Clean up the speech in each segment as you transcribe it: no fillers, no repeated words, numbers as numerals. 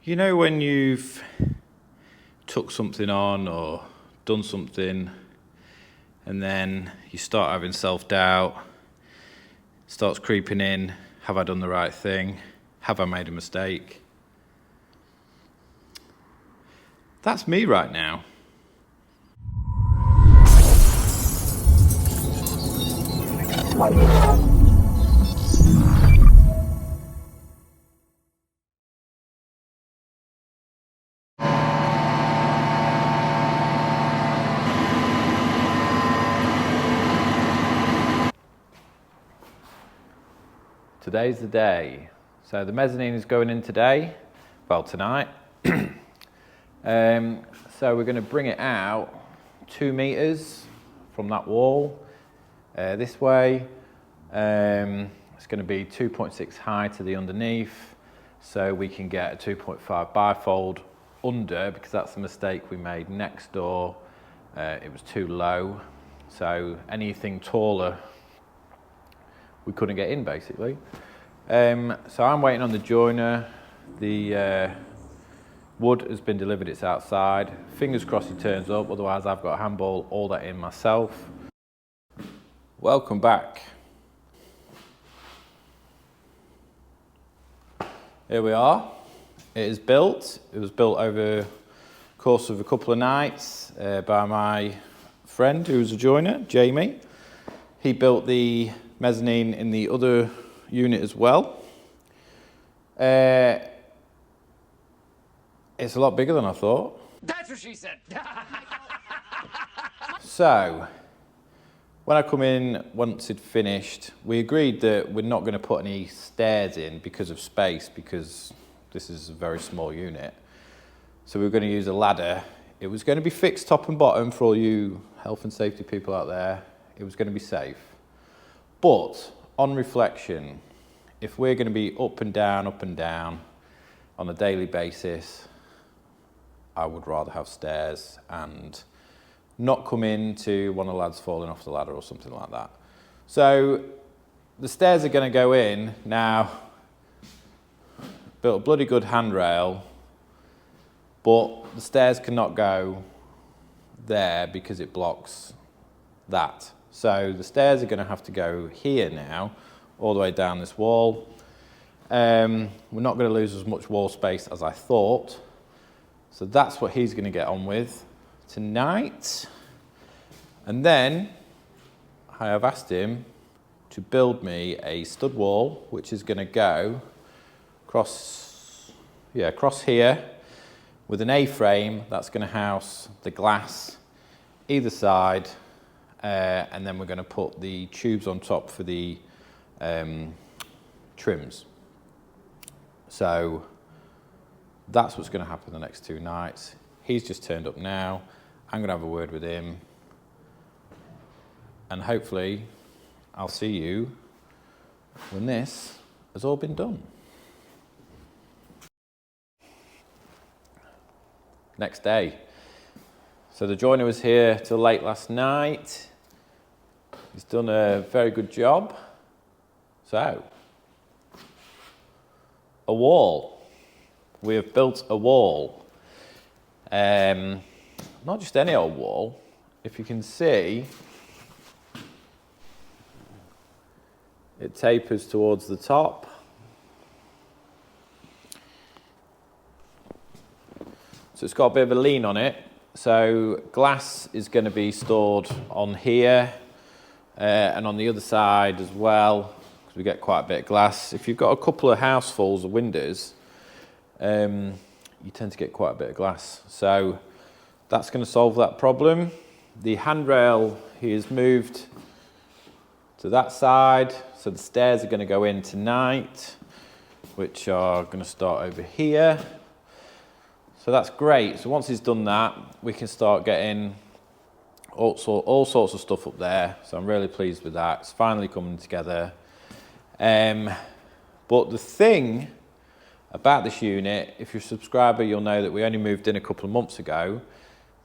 You know when you've took something on or done something and then you start having self-doubt, starts creeping in, have I done the right thing? Have I made a mistake? That's me right now. Today's the day. So the mezzanine is going in today, well tonight. So we're going to bring it out 2 meters from that wall this way. It's going to be 2.6 high to the underneath, so we can get a 2.5 bifold under, because that's the mistake we made next door. It was too low, so anything taller we couldn't get in basically. So I'm waiting on the joiner. The wood has been delivered, it's outside. Fingers crossed he turns up, otherwise I've got to handball all that in myself. Welcome back. Here we are. It is built. It was built over the course of a couple of nights by my friend who's a joiner, Jamie. He built the mezzanine in the other unit as well. It's a lot bigger than I thought. That's what she said. So, when I come in, once it's finished, we agreed that we're not going to put any stairs in because of space, because this is a very small unit. So we were going to use a ladder. It was going to be fixed top and bottom for all you health and safety people out there. It was going to be safe. But on reflection, if we're going to be up and down on a daily basis, I would rather have stairs and not come into one of the lads falling off the ladder or something like that. So the stairs are going to go in. Now, built a bloody good handrail, but the stairs cannot go there because it blocks that. So the stairs are going to have to go here now, all the way down this wall. We're not going to lose as much wall space as I thought. So that's what he's going to get on with tonight. And then I have asked him to build me a stud wall, which is going to go across here with an A-frame that's going to house the glass either side. And then we're going to put the tubes on top for the trims. So that's what's going to happen the next 2 nights. He's just turned up now. I'm going to have a word with him. And hopefully I'll see you when this has all been done. Next day. So the joiner was here till late last night. He's done a very good job. So, a wall. We have built a wall. Not just any old wall. If you can see, it tapers towards the top. So it's got a bit of a lean on it. So glass is going to be stored on here and on the other side as well, because we get quite a bit of glass. If you've got a couple of housefuls of windows, you tend to get quite a bit of glass. So that's going to solve that problem. The handrail he has moved to that side, so the stairs are going to go in tonight, which are going to start over here. So that's great. So once he's done that, we can start getting all sorts of stuff up there. So I'm really pleased with that. It's finally coming together. But the thing about this unit, if you're a subscriber, you'll know that we only moved in a couple of months ago.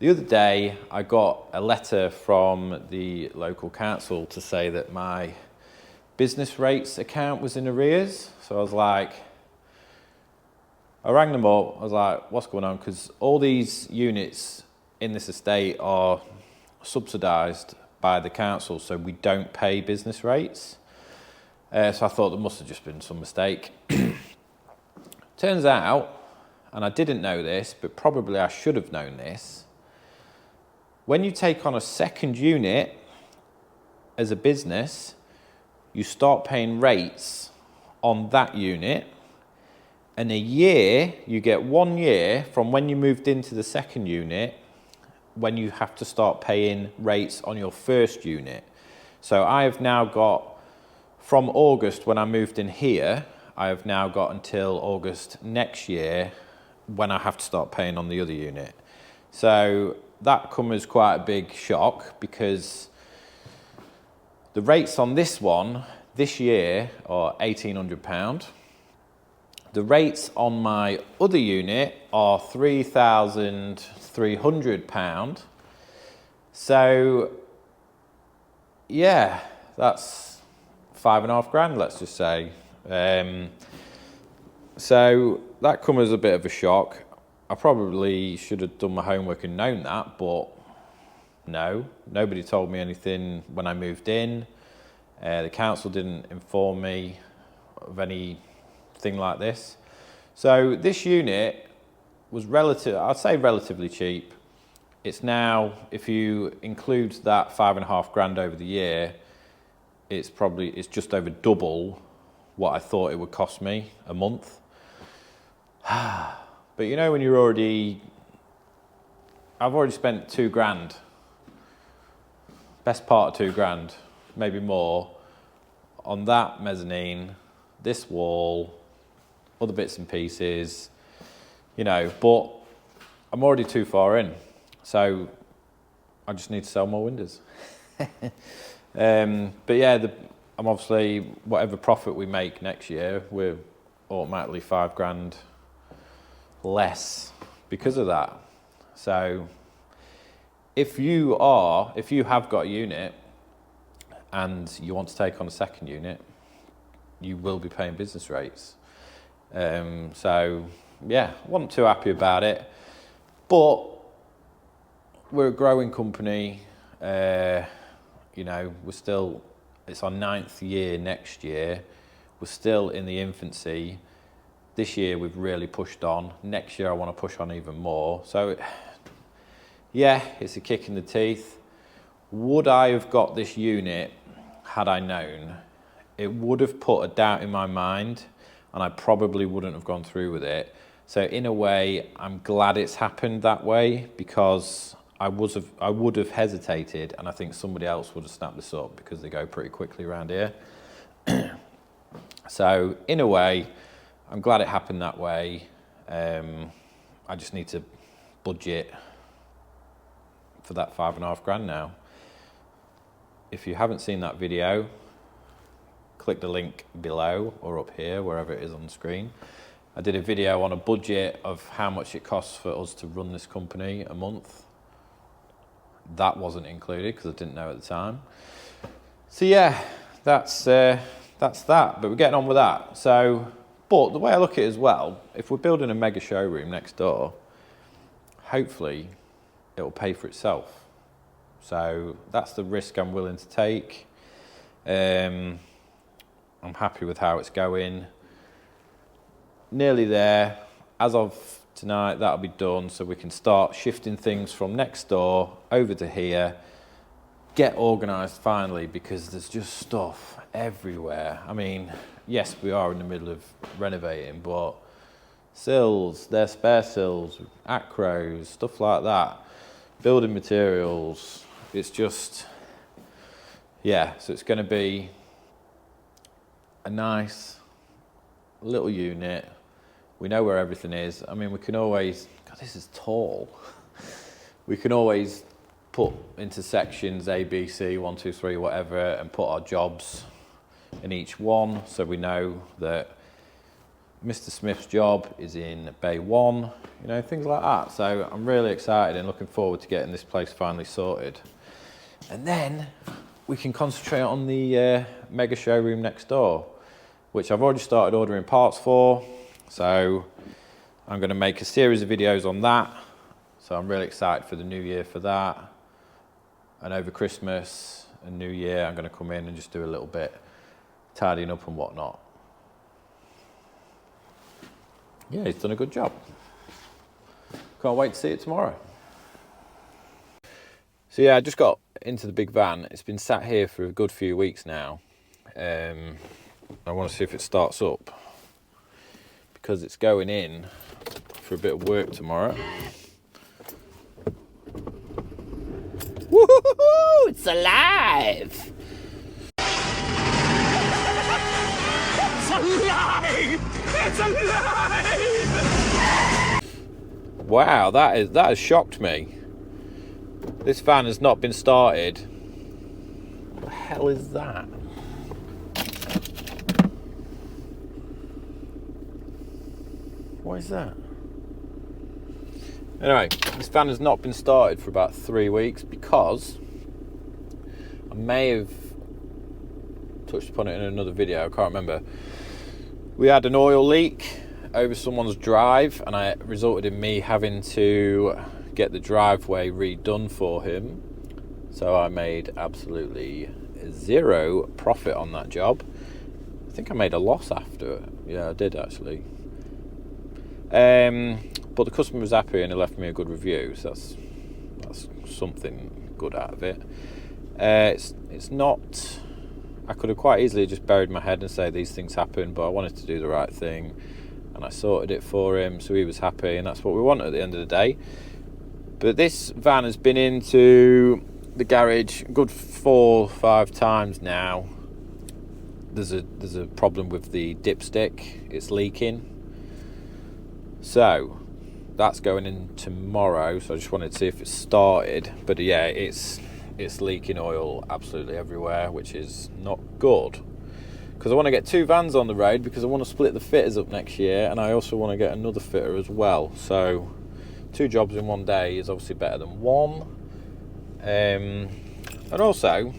The other day, I got a letter from the local council to say that my business rates account was in arrears. So I was like, I rang them up. I was like, what's going on? Because all these units in this estate are subsidised by the council, so we don't pay business rates. So I thought there must have just been some mistake. Turns out, and I didn't know this, but probably I should have known this, when you take on a second unit as a business, you start paying rates on that unit, and you get 1 year from when you moved into the second unit when you have to start paying rates on your first unit. So I have now got, from August when I moved in here, I have now got until August next year when I have to start paying on the other unit. So that come as quite a big shock, because the rates on this one this year are £1,800. The rates on my other unit are £3,300. So yeah, that's £5,500, let's just say. So that come as a bit of a shock. I probably should have done my homework and known that, but no, nobody told me anything when I moved in. The council didn't inform me of anything like this. So this unit was I'd say relatively cheap. It's now, if you include that £5,500 over the year, it's just over double what I thought it would cost me a month. But you know, when I've already spent £2,000, best part of £2,000, maybe more, on that mezzanine, this wall, other bits and pieces, you know, but I'm already too far in, so I just need to sell more windows. But yeah, I'm obviously, whatever profit we make next year, we're automatically £5,000 less because of that. So if you have got a unit and you want to take on a second unit, you will be paying business rates. So yeah, wasn't too happy about it, but we're a growing company. You know, it's our 9th year next year. We're still in the infancy. This year we've really pushed on. Next year I want to push on even more. So yeah, it's a kick in the teeth. Would I have got this unit had I known? It would have put a doubt in my mind, and I probably wouldn't have gone through with it. So in a way, I'm glad it's happened that way, because I would have hesitated, and I think somebody else would have snapped this up, because they go pretty quickly around here. So in a way, I'm glad it happened that way. I just need to budget for that £5,500 now. If you haven't seen that video, click the link below or up here, wherever it is on the screen. I did a video on a budget of how much it costs for us to run this company a month. That wasn't included because I didn't know at the time. So yeah, that's that, but we're getting on with that. So, but the way I look at it as well, if we're building a mega showroom next door, hopefully it'll pay for itself. So that's the risk I'm willing to take. I'm happy with how it's going. Nearly there. As of tonight, that'll be done, so we can start shifting things from next door over to here. Get organised finally, because there's just stuff everywhere. I mean, yes, we are in the middle of renovating, but sills, they're spare sills, acros, stuff like that, building materials. It's just, yeah, so it's going to be a nice little unit. We know where everything is. I mean, we can always, God, this is tall. We can always put into sections A, B, C, 1, 2, 3, whatever, and put our jobs in each one, so we know that Mr. Smith's job is in Bay 1, you know, things like that. So I'm really excited and looking forward to getting this place finally sorted. And then we can concentrate on the mega showroom next door, which I've already started ordering parts for. So I'm going to make a series of videos on that. So I'm really excited for the new year for that. And over Christmas and New Year, I'm going to come in and just do a little bit tidying up and whatnot. Yeah, he's done a good job. Can't wait to see it tomorrow. So yeah, I just got into the big van. It's been sat here for a good few weeks now. I want to see if it starts up because it's going in for a bit of work tomorrow. Woohoo! It's alive! It's alive! It's alive! Wow, that has shocked me. This van has not been started. What the hell is that? What is that? Anyway, this van has not been started for about 3 weeks because I may have touched upon it in another video, I can't remember. We had an oil leak over someone's drive and it resulted in me having to get the driveway redone for him. So I made absolutely zero profit on that job. I think I made a loss after. Yeah, I did actually. But the customer was happy and he left me a good review, so that's something good out of it. It's not. I could have quite easily just buried my head and say these things happen, but I wanted to do the right thing, and I sorted it for him, so he was happy, and that's what we want at the end of the day. But this van has been into the garage a good 4 or 5 times now. There's a problem with the dipstick; it's leaking. So that's going in tomorrow, so I just wanted to see if it started. But yeah, it's leaking oil absolutely everywhere, which is not good, because I want to get 2 vans on the road, because I want to split the fitters up next year, and I also want to get another fitter as well. So 2 jobs in one day is obviously better than 1. And also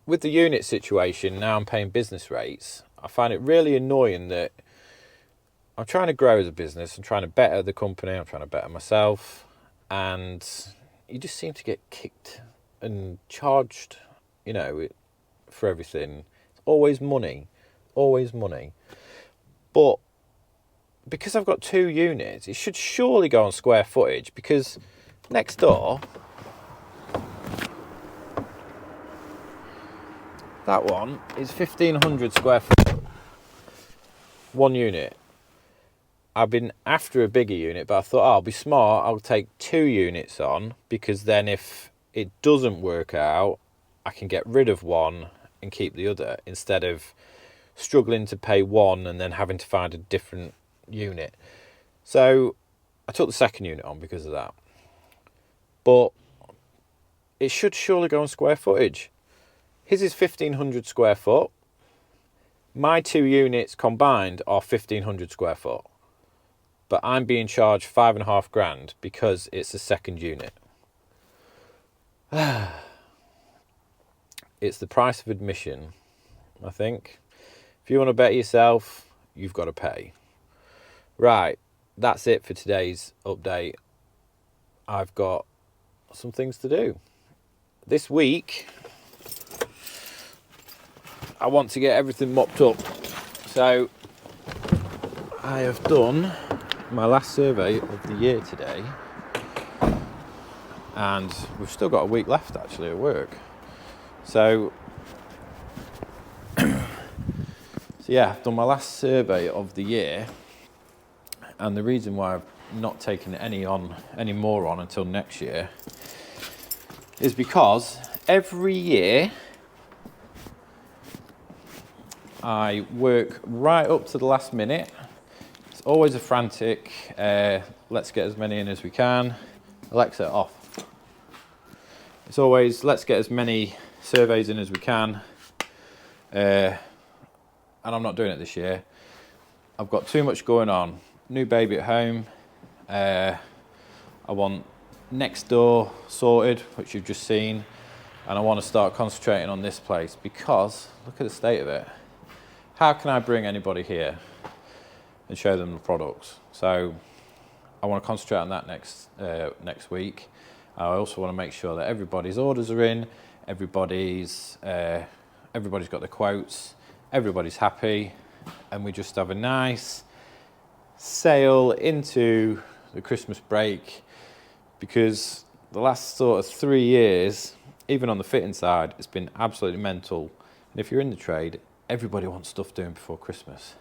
with the unit situation, now I'm paying business rates. I find it really annoying that I'm trying to grow as a business, I'm trying to better the company, I'm trying to better myself, and you just seem to get kicked and charged, you know, for everything. It's always money, always money. But because I've got 2 units, it should surely go on square footage, because next door, that one is 1,500 square foot, 1 unit. I've been after a bigger unit, but I thought, I'll be smart, I'll take 2 units on, because then if it doesn't work out, I can get rid of one and keep the other, instead of struggling to pay one and then having to find a different unit. So I took the second unit on because of that. But it should surely go on square footage. His is 1,500 square foot. My 2 units combined are 1,500 square foot. But I'm being charged $5.5 grand because it's the second unit. It's the price of admission, I think. If you want to bet yourself, you've got to pay. Right, that's it for today's update. I've got some things to do. This week, I want to get everything mopped up. So, I have done my last survey of the year today. And we've still got a week left actually at work. So yeah, I've done my last survey of the year. And the reason why I've not taken any more on until next year is because every year I work right up to the last minute. It's always a frantic, let's get as many in as we can. Alexa, off. It's always, let's get as many surveys in as we can. And I'm not doing it this year. I've got too much going on. New baby at home. I want next door sorted, which you've just seen. And I want to start concentrating on this place because look at the state of it. how can I bring anybody here and show them the products? So I want to concentrate on that next week. I also want to make sure that everybody's orders are in, everybody's got the quotes, everybody's happy, and we just have a nice sail into the Christmas break, because the last sort of 3 years, even on the fitting side, it's been absolutely mental. And if you're in the trade, everybody wants stuff doing before Christmas.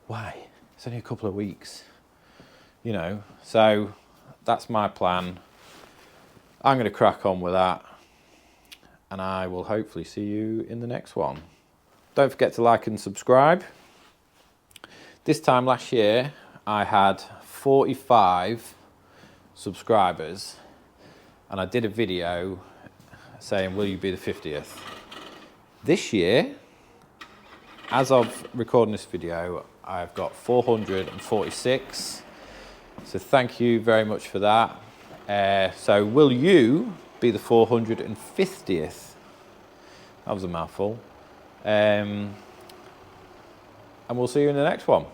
Why? It's only a couple of weeks, you know. So that's my plan. I'm going to crack on with that, and I will hopefully see you in the next one. Don't forget to like and subscribe. This time last year, I had 45 subscribers, and I did a video saying, will you be the 50th? This year, as of recording this video, I've got 446. So thank you very much for that. So will you be the 450th? That was a mouthful. And we'll see you in the next one.